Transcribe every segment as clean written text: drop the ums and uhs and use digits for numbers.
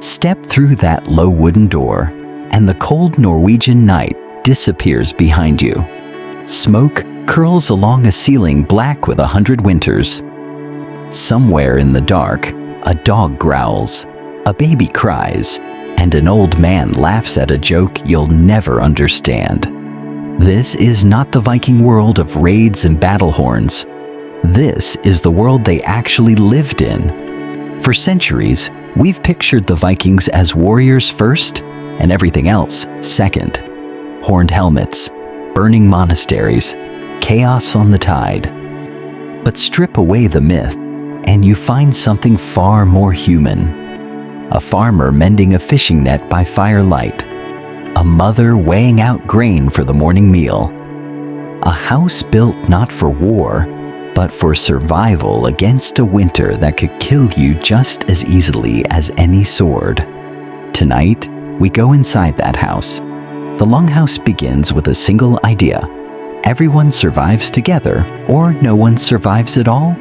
Step through that low wooden door, and the cold Norwegian night disappears behind you. Smoke curls along a ceiling black with 100 winters. Somewhere in the dark, a dog growls, a baby cries, and an old man laughs at a joke you'll never understand. This is not the Viking world of raids and battle horns. This is the world they actually lived in. For centuries, we've pictured the Vikings as warriors first and everything else second. Horned helmets, burning monasteries, chaos on the tide. But strip away the myth, and you find something far more human. A farmer mending a fishing net by firelight. A mother weighing out grain for the morning meal. A house built not for war, but for survival against a winter that could kill you just as easily as any sword. Tonight, we go inside that house. The Longhouse begins with a single idea. Everyone survives together, or no one survives at all.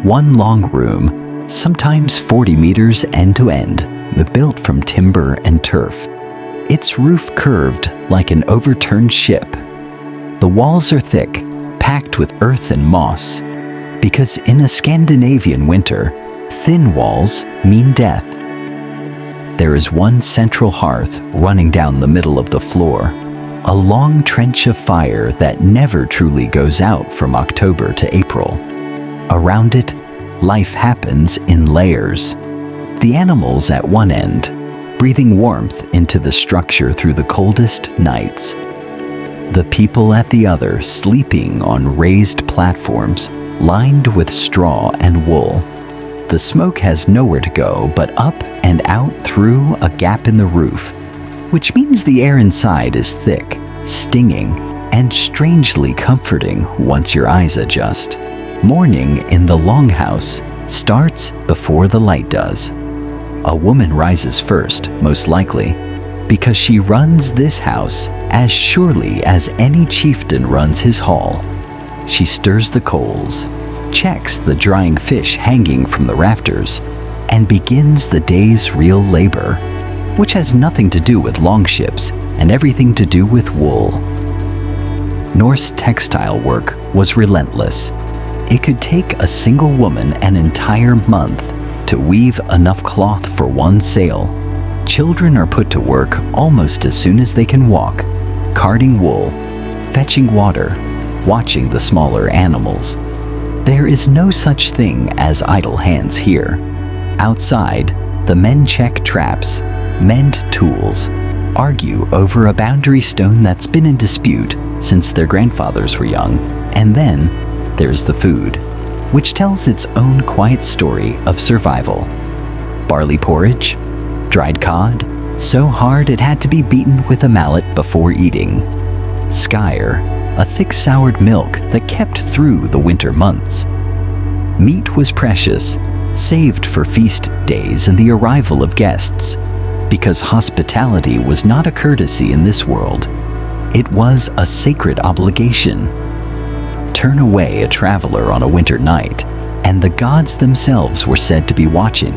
One long room, sometimes 40 meters end to end, built from timber and turf. Its roof curved like an overturned ship. The walls are thick, packed with earth and moss, because in a Scandinavian winter, thin walls mean death. There is one central hearth running down the middle of the floor, a long trench of fire that never truly goes out from October to April. Around it, life happens in layers. The animals at one end, breathing warmth into the structure through the coldest nights. The people at the other sleeping on raised platforms lined with straw and wool. The smoke has nowhere to go but up and out through a gap in the roof, which means the air inside is thick, stinging, and strangely comforting once your eyes adjust. Morning in the Longhouse starts before the light does. A woman rises first, most likely, because she runs this house as surely as any chieftain runs his hall. She stirs the coals, checks the drying fish hanging from the rafters, and begins the day's real labor, which has nothing to do with longships and everything to do with wool. Norse textile work was relentless. It could take a single woman an entire month to weave enough cloth for one sail. Children are put to work almost as soon as they can walk, carding wool, fetching water, watching the smaller animals. There is no such thing as idle hands here. Outside, the men check traps, mend tools, argue over a boundary stone that's been in dispute since their grandfathers were young, and then there's the food, which tells its own quiet story of survival. Barley porridge, dried cod, so hard it had to be beaten with a mallet before eating. Skyr, a thick soured milk that kept through the winter months. Meat was precious, saved for feast days and the arrival of guests, because hospitality was not a courtesy in this world. It was a sacred obligation. Turn away a traveler on a winter night, and the gods themselves were said to be watching.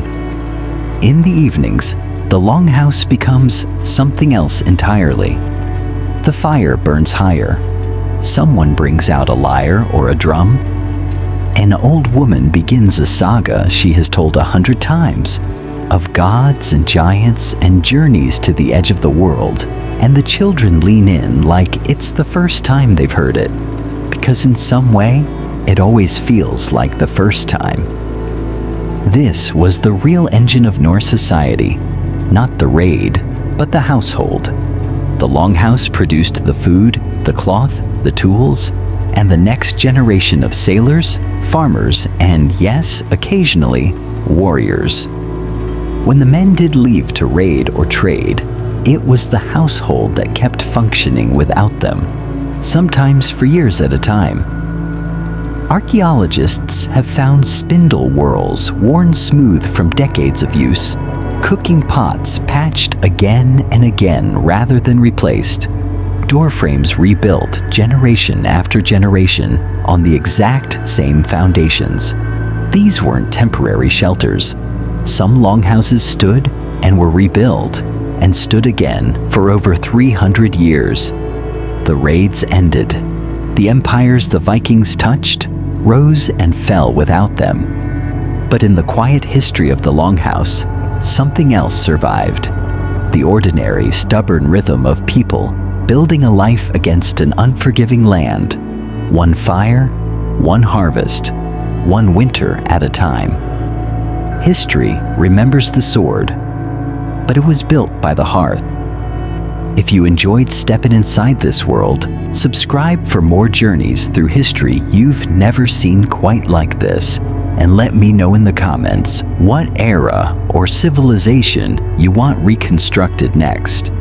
In the evenings, the Longhouse becomes something else entirely. The fire burns higher. Someone brings out a lyre or a drum. An old woman begins a saga she has told 100 times of gods and giants and journeys to the edge of the world, and the children lean in like it's the first time they've heard it, because in some way, it always feels like the first time. This was the real engine of Norse society, not the raid, but the household. The Longhouse produced the food, the cloth, the tools, and the next generation of sailors, farmers, and yes, occasionally, warriors. When the men did leave to raid or trade, it was the household that kept functioning without them, sometimes for years at a time. Archaeologists have found spindle whorls worn smooth from decades of use, cooking pots patched again and again rather than replaced, door frames rebuilt generation after generation on the exact same foundations. These weren't temporary shelters. Some longhouses stood, and were rebuilt and stood again for over 300 years. The raids ended. The empires the Vikings touched rose and fell without them. But in the quiet history of the Longhouse, something else survived. The ordinary, stubborn rhythm of people building a life against an unforgiving land. One fire, one harvest, one winter at a time. History remembers the sword, but it was built by the hearth. If you enjoyed stepping inside this world, subscribe for more journeys through history you've never seen quite like this, and let me know in the comments what era or civilization you want reconstructed next.